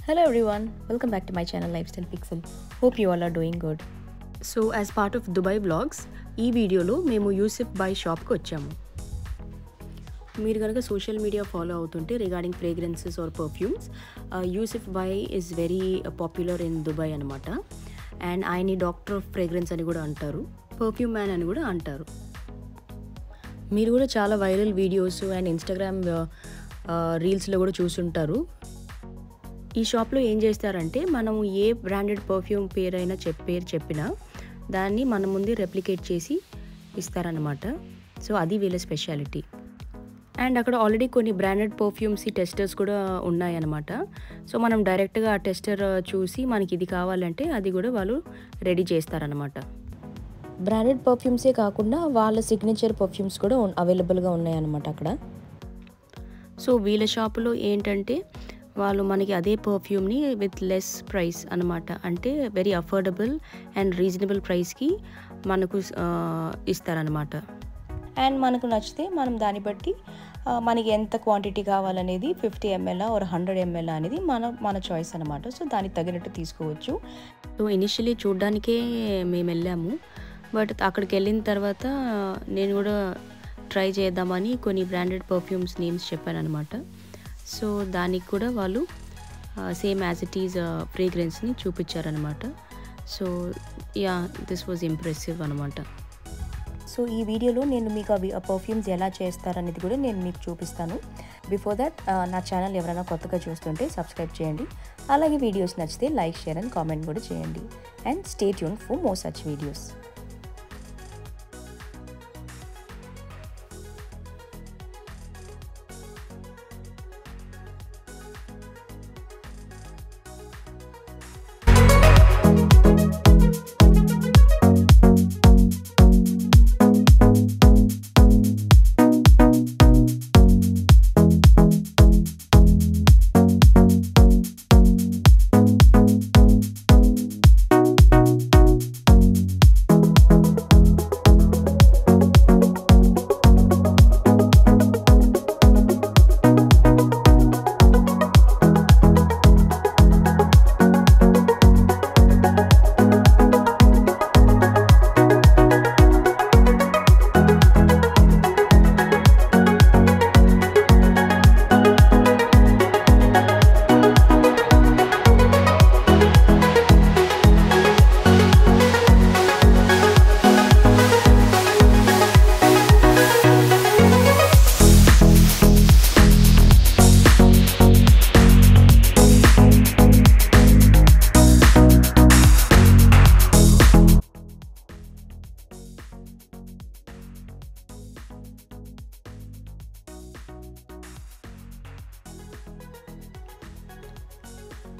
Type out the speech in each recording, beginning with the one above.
Hello everyone, welcome back to my channel Lifestyle Pixel. Hope you all are doing good. So as part of Dubai blogs ఈ వీడియోలో మేము యూసిఫ్ బాయ్ షాప్కి వచ్చాము. మీరు కనుక సోషల్ మీడియా ఫాలో అవుతుంటే regarding fragrances or perfumes, Yusuf Bhai is very popular in Dubai అనమాట. And ఆయన్ని డాక్టర్ ఆఫ్ ఫ్రేగ్రెన్స్ అని కూడా అంటారు, పర్ఫ్యూమ్ మ్యాన్ అని కూడా అంటారు. మీరు కూడా చాలా వైరల్ వీడియోస్ అండ్ ఇన్స్టాగ్రామ్ రీల్స్లో కూడా చూసుంటారు. ఈ షాప్లో ఏం చేస్తారంటే మనం ఏ బ్రాండెడ్ పర్ఫ్యూమ్ పేరైనా పేరు చెప్పినా దాన్ని మన ముందే రెప్లికేట్ చేసి ఇస్తారనమాట. సో అది వీళ్ళ స్పెషాలిటీ. అండ్ అక్కడ ఆల్రెడీ కొన్ని బ్రాండెడ్ పర్ఫ్యూమ్స్ టెస్టర్స్ కూడా ఉన్నాయన్నమాట. సో మనం డైరెక్ట్గా ఆ టెస్టర్ చూసి మనకి ఇది కావాలంటే అది కూడా వాళ్ళు రెడీ చేస్తారనమాట. బ్రాండెడ్ పర్ఫ్యూమ్సే కాకుండా వాళ్ళ సిగ్నేచర్ పర్ఫ్యూమ్స్ కూడా అవైలబుల్గా ఉన్నాయన్నమాట అక్కడ. సో వీళ్ళ షాపులో ఏంటంటే వాళ్ళు మనకి అదే పర్ఫ్యూమ్ని విత్ లెస్ ప్రైస్ అనమాట, అంటే వెరీ అఫోర్డబుల్ అండ్ రీజనబుల్ ప్రైస్కి మనకు ఇస్తారనమాట. అండ్ మనకు నచ్చితే మనం దాన్ని బట్టి మనకి ఎంత క్వాంటిటీ కావాలనేది 50 ml or 100 ml అనేది మన చాయిస్ అనమాట. సో దానికి తగినట్టు తీసుకోవచ్చు. సో ఇనిషియలీ చూడ్డానికే మేము వెళ్ళాము, బట్ అక్కడికి వెళ్ళిన తర్వాత నేను కూడా ట్రై చేద్దామని కొన్ని బ్రాండెడ్ పర్ఫ్యూమ్స్ నేమ్స్ చెప్పాను అనమాట. సో దానికి కూడా వాళ్ళు సేమ్ యాజ్ ఇట్ ఈజ్ ఫ్రేగ్రెన్స్ని చూపించారనమాట. So yeah, this was impressive అనమాట. సో ఈ వీడియోలో నేను మీకు అవి పర్ఫ్యూమ్స్ ఎలా చేస్తారనేది కూడా నేను మీకు చూపిస్తాను. బిఫోర్ దట్ నా ఛానల్ ఎవరైనా కొత్తగా చూస్తుంటే సబ్స్క్రైబ్ చేయండి. అలాగే వీడియోస్ నచ్చితే లైక్, షేర్ అండ్ కామెంట్ కూడా చేయండి. And stay tune for more such videos.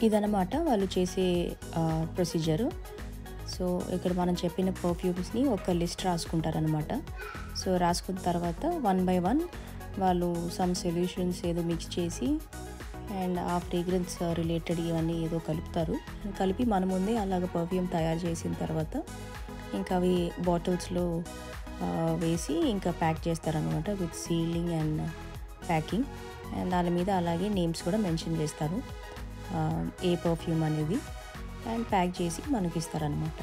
ఇదన్నమాట వాళ్ళు చేసే ప్రొసీజరు. సో ఇక్కడ మనం చెప్పిన పర్ఫ్యూమ్స్ని ఒక లిస్ట్ రాసుకుంటారనమాట. సో రాసుకున్న తర్వాత 1 by 1 వాళ్ళు సమ్ సొల్యూషన్స్ ఏదో మిక్స్ చేసి అండ్ ఆ ఫ్రేగ్రెన్స్ రిలేటెడ్ ఇవన్నీ ఏదో కలుపుతారు. కలిపి మన ముందే అలాగ పర్ఫ్యూమ్ తయారు చేసిన తర్వాత ఇంకా అవి బాటిల్స్లో వేసి ఇంకా ప్యాక్ చేస్తారనమాట with ceiling and packing. And దాని మీద అలాగే నేమ్స్ కూడా మెన్షన్ చేస్తారు ఏ పర్ఫ్యూమ్ అనేది, అండ్ ప్యాక్ చేసి మనకి ఇస్తారనమాట.